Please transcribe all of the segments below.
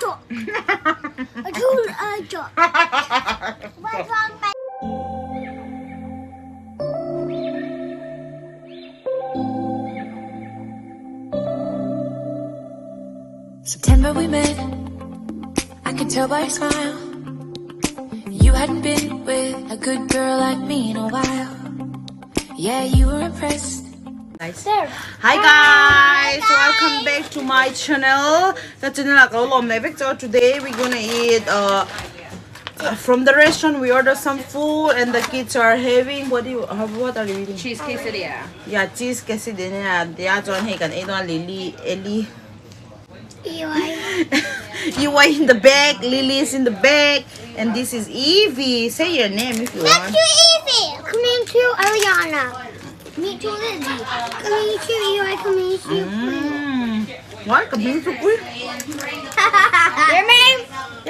chop. A tool, chop. What's wrong, baby? September we met, I could tell by your smile. You hadn't been with a good girl like me in a while. Yeah, you were impressed. Nice. There. Hi guys, welcome back to my channel. The channel is lawm. Today we're gonna eat from the restaurant. We ordered some food and the kids are having what are you eating? Cheese quesadilla. Yeah, cheese quesadilla. They are doing Lily, Ellie. You are in the back, Lily is in the back, and this is Evie. Say your name if you want. That's Evie. Come in to Ariana. Meet to Lizzie. Come in to Eli. Come in to What? Kaming to quick? Your name?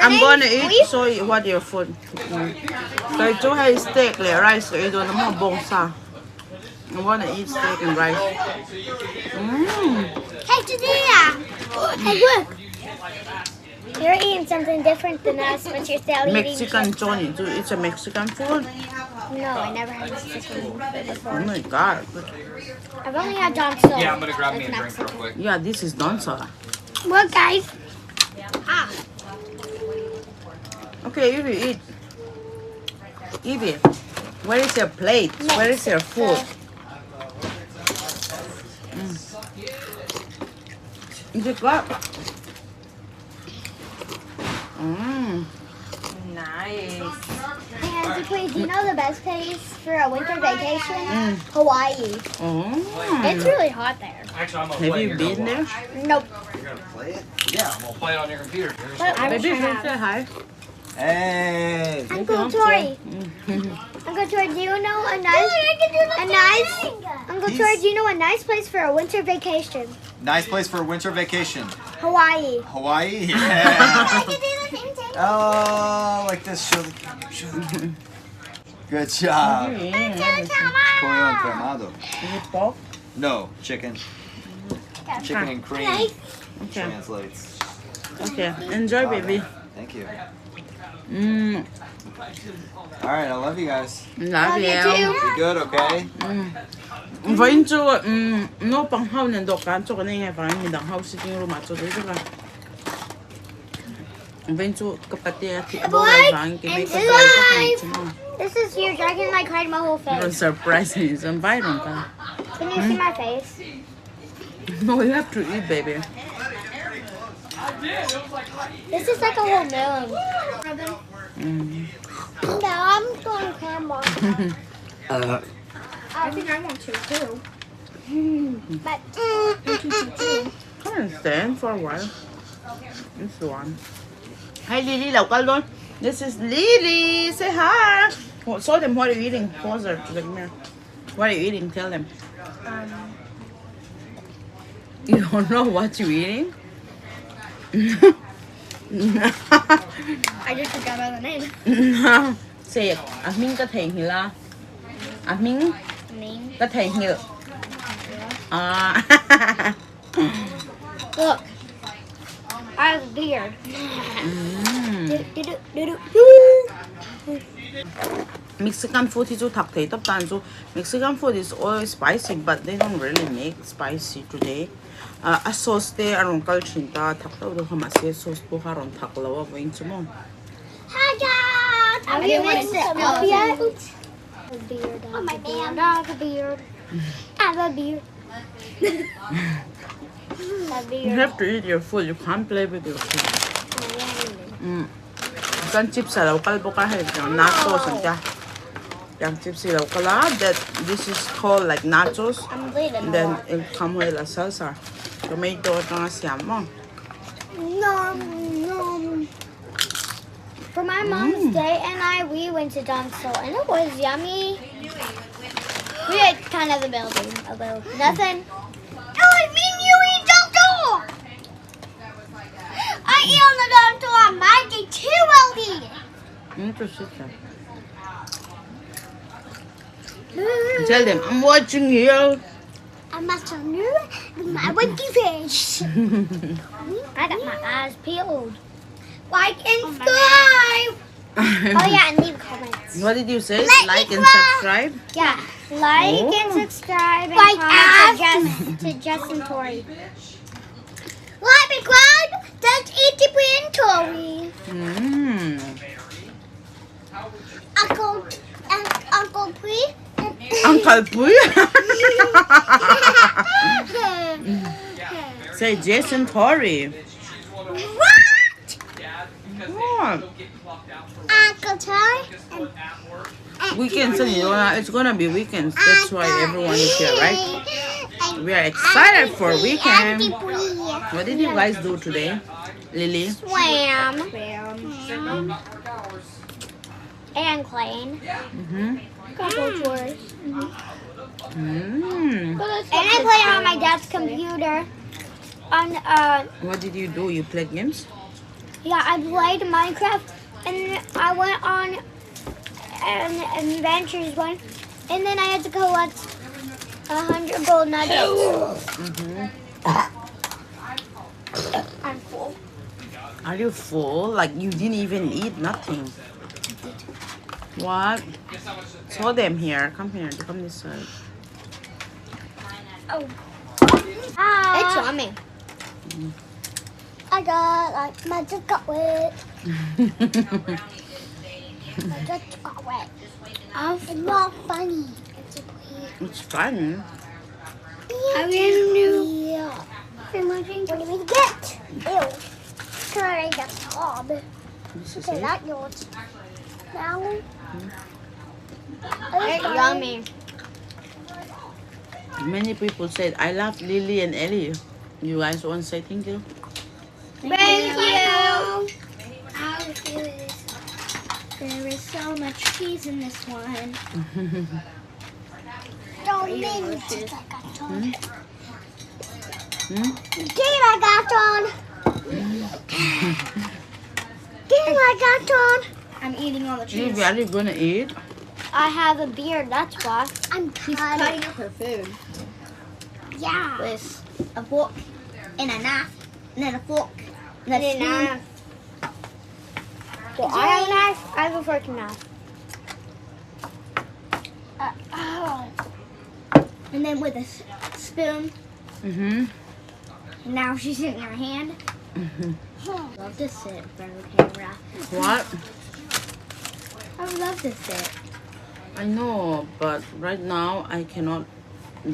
I'm gonna eat. So what your food? Kaya ito hay steak le rice. Kaya ito naman bongsa. I wanna eat steak and rice. Quesadilla. Hey, look. You're eating something different than us, but you're still eating. Mexican Johnny. It's a Mexican food. No, I never had Mexican food Oh before. my god. I've only had Don Sol. Yeah, I'm gonna grab me a drink real quick. Yeah, this is dansa. Look, guys. Ah. Okay, Evie, eat. Evie, where is your plate? Where is your food? Is it good? Nice. And please, do you know the best place for a winter vacation? Hawaii. Oh. It's really hot there. Actually, I'm gonna Have play you it. been there? Nope. You're gonna play it? Yeah, I'm gonna play it on your computer. Here's But I wish Baby, I say had. hi. Hey! Uncle Tori. Uncle Tori, do you know a nice, Uncle Tori, do you know a nice place for a winter vacation? Nice place for a winter vacation. Hawaii. Hawaii? Yeah. I can do the same thing. Oh, like this. Show the camera. Show the camera. Good job. Pollo cremado. Is it pork? No, chicken. Chicken and cream Nice. Okay. translates. Okay. Enjoy, baby. Thank you. Mm. All right, I love you guys. Love you you. too. Be good, okay? Vawin cho naupang hao nên đọc cả cho cái này nghe phải mình đang hao sitting room mà cho đấy cho vawin cho kapatid thì bố lại vàng cái mấy cái cái này chứ không. This is huge. I can like hide my whole You're face. surprising. Some bite on ka. Can you see my face? No, you have to eat, baby. This is like a whole melon. No, I'm going camera. I think I want to too. But Come and stand for a while. This one. Hi, Lily. Lẩu cá luôn. This is Lily. Say hi. Show them what you're eating. Closer to the mirror. What are you eating? Tell them. You don't know what you're eating? I just forgot about the name. Say it. Minh có thể hiểu là. Minh Name. có thể hiểu. Look, I have a beard. Mexican food is thật thấy tập tàn so Mexican food is always spicy, but they don't really make spicy today. A sauce there aron kalchin ta thak tao do hama se sauce po haron thak lawa vain chumon. Hi guys! Have you mixed it up yet? A beard. Oh my man. I have a beard. I have a beard. A You beard. have to eat your food. You can't play with your food. Kan chips sa local po kahit yung nachos and ja. Yung chips sa local that this is called like nachos. I'm bleeding. And then it come with a salsa. Tomato at nga siyam mo. Nom, nom. For my mom's day and we went to Don-Sol and it was yummy. We ate kind of the building a little. Nothing. Oh, I mean you eat Don-Sol! I eat on the Don-Sol on my day too, Elvie! Interesting. Tell them, I'm watching you. I'm watching you with my winky fish. I got my eyes peeled. Like and subscribe. Oh yeah, and leave comments. What did you say? Like and subscribe. subscribe? Yeah, like Oh. and subscribe and Like comment to Jess and Tori. Like and subscribe. That's Evie and Tori. Mm. Uncle P. Uncle Puy. Say Jason Tori. What? What? Uncle Tori. Weekends, it's gonna be weekends. That's why everyone is here, right? We are excited for weekend. What did you guys do today, Lily? Swam. And clean. Couple chores. Mm. And I play on my dad's computer. On What did you do? You played games? yeah, I played Minecraft, and I went on an adventures one, and then I had to collect 100 gold nuggets. I'm full. Are you full? Like you didn't even eat nothing. What? Show them here. Come here. Come this side. Oh. It's yummy. I got like my just got wet. My just got wet. It's not funny. It's fun. I really knew. Yeah. What do we get? Ew. Can I get Bob? This is Okay, it. that's yours. Now. It's yummy. Many people said, I love Lily and Ellie. You guys want to say thank you? Thank you. There is so much cheese in this one. Don't mean to I got on. I got on. I'm eating all the cheese. Evie, are you gonna eat? I have a beard, that's why. I'm Cutting up her food Yeah. with a fork and a knife, and then a fork, and then a And spoon. then, well, I have a knife. I have a fork and knife. And then with a spoon. Mm-hmm. Now she's in her hand. Love to sit in front of the camera. What? I would love to sit. I know, but right now I cannot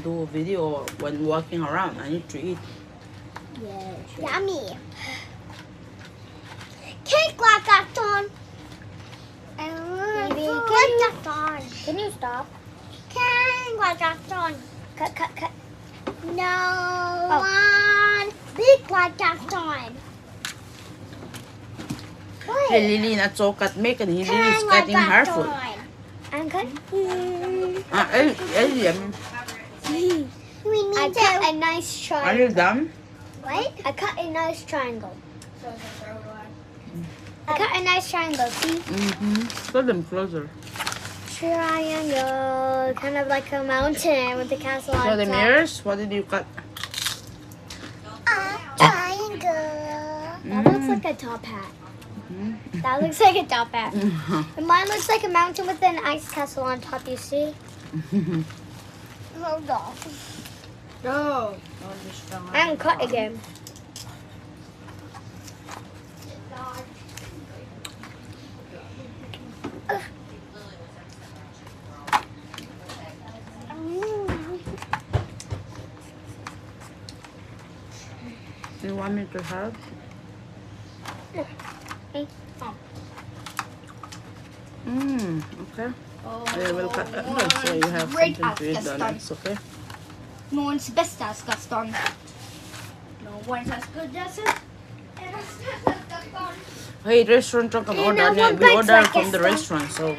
do a video when walking around. I need to eat. Yeah. Yummy. Cake like that on. Can you stop? Cake like that on. Cut. No one big like that on. Hey, Lily, not so cut me, and Lily is cutting her food. I'm cutting. Ellie, I cut a nice are triangle. you done? Wait. I cut a nice triangle. I cut a nice triangle. See? Mm-hmm. Put them closer. Triangle, kind of like a mountain with the castle Show on them top. ears. What did you cut? A triangle. That looks like a top hat. That looks like a top hat. And mine looks like a mountain with an ice castle on top, you see? Hold on. Oh. I haven't cut again. You want me to help? Okay. I will cut. So you have Great something to eat as then. It's okay. No one's best as Gaston. No one's as good as it. Hey, restaurant truck and order. no one We bites order like from the Gaston. restaurant. So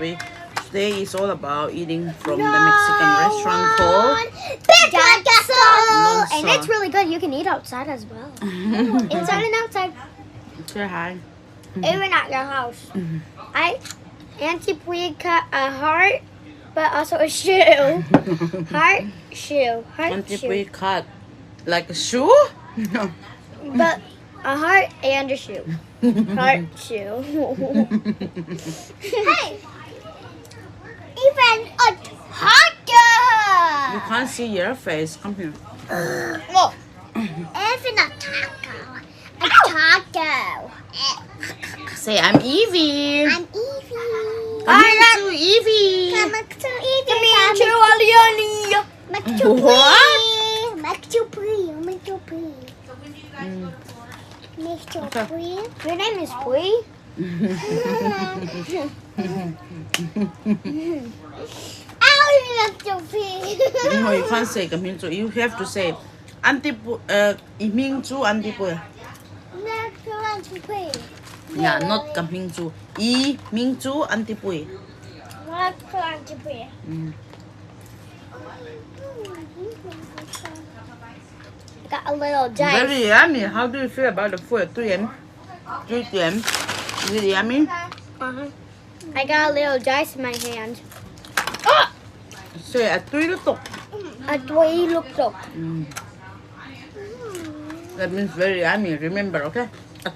today is all about eating from the Mexican restaurant called Big Gasol! And Monza. it's really good. You can eat outside as well. Inside and outside. Say hi. Even at your house. Auntie Pui cut a heart, but also a shoe. Heart, shoe. Heart, Auntie shoe. Pui cut like a shoe? No. But a heart and a shoe. Hurt you. Hey! Even a taco! You can't see your face. Come here. Look. Even a taco. A taco. Say, I'm Evie. I'm Evie. Come here to Evie. Come to Evie. Come here to Aliani. Make to What? Make to pee. Make to pee. Make to Okay. pee. Your name is Pui? Make to pee. No, you can't say come here to. You have to say, Auntie Pu, Iming to Auntie Pu. Make to pee. Yeah, not coming to. I Ming to Auntie Pu. Make to pee. Got a little dice. Very yummy. How do you feel about the food? 3 điểm. 3 điểm. Is it yummy? I got a little dice in my hand. Say, 3 lutuk. A toy lutuk. That means very yummy. Remember, okay?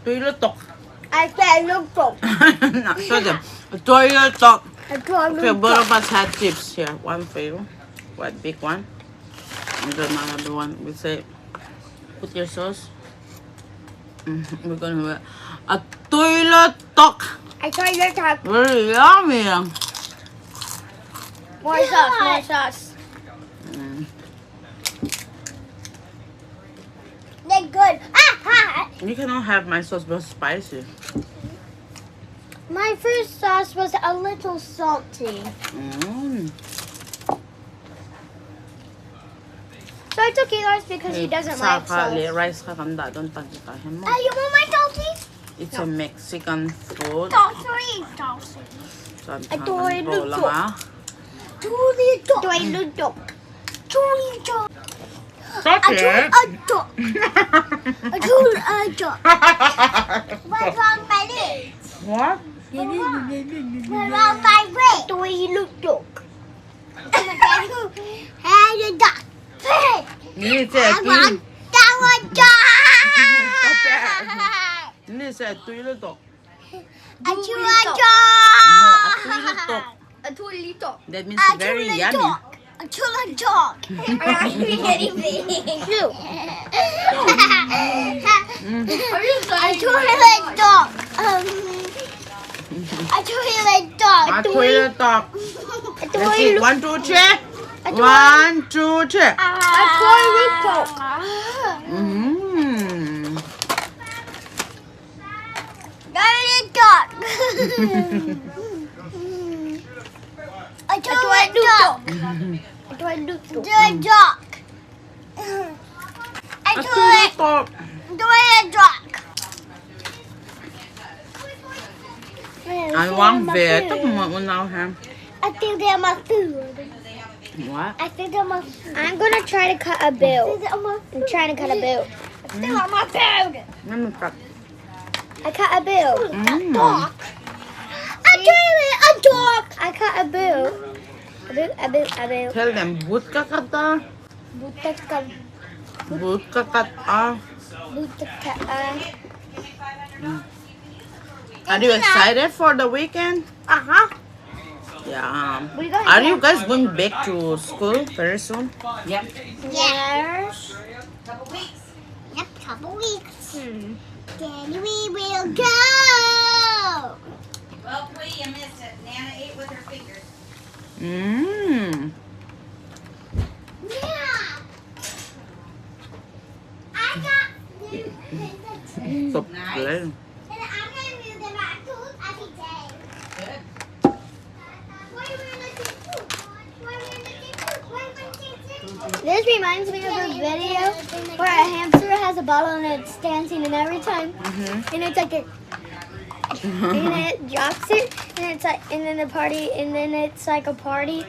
3 lutuk. I said lutuk. No, show them. 3 lutuk. A toy Okay, both lutuk. of us had chips here. One for you. One big one. And then another one. We say, put your sauce. We're gonna a toilet talk. I tried your talk. Very yummy. More sauce, more sauce. They're good. You cannot have my sauce, but spicy. My first sauce was a little salty. So I took yours because he doesn't like sauce. Rice ka kanda, don't touch it. You want my salty? It's a Mexican food. Salty. So I'm Adoy roll lang lutuk. ah. Toy lutuk. Toy lutuk. Stop it. What's wrong by this? What? What's wrong by this? Toy lutuk. Hey, the duck. Hey, You need to say that one duck. You need to say tuilutok. A chula No, dog. a tuilutok. A toy lutuk. That means very yummy. A chula dog. I'm actually getting big. Shoot. A toilet dog. A toilet dog. A tuilutok. A Let's toy see. lutuk. 1, 2, 3. 1, 2, 3. A toy lutuk. Toilet dog. A toilet dog. A toilet dog. A A toilet tuilutok. dog. Anh quán về tất một nào ha. I think they're my food. What? I think they're my food. I'm gonna try to cut a bill. I'm trying to cut a bill. They're on my food. Let me cut. I cut a bill. Mm. Dog. I did a dog. I cut a bill. A bill. Tell them, but ka kata. Butaka. But ka kata. Butaka. Are you excited for the weekend? Uh-huh. Yeah. We going Are you guys going back to school very soon? Yep. Yes. Couple weeks. Yep, couple weeks. Then we will go. Well, Pui, you missed it. Nana ate with her fingers. Mmm. Yeah. I got Stop playing. And I'm going to move them back to every day. Good. This reminds me of a video where a hamster has a bottle and it's dancing, and every time, and it's like and it drops it, and it's like, and then the party, and then it's like a party,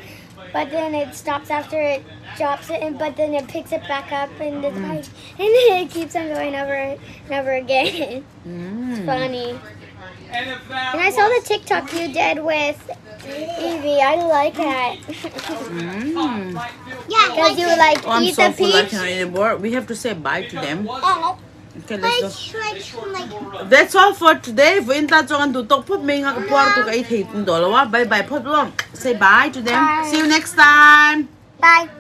but then it stops after it drops it, and but then it picks it back up, and it's party, and then it keeps on going over and over again. It's funny. And I saw the TikTok you did with Evie. I like that. Yeah, because you like Oh, I'm eat so the full I peach. cannot anymore. We have to say bye to them. Oh. Okay, let's go. Like, That's all for today. Với ta cho anh tụi tôi put mình ở cái part tụi cái thịt đó là bye bye put luôn. Say bye to them. Bye. See you next time. bye.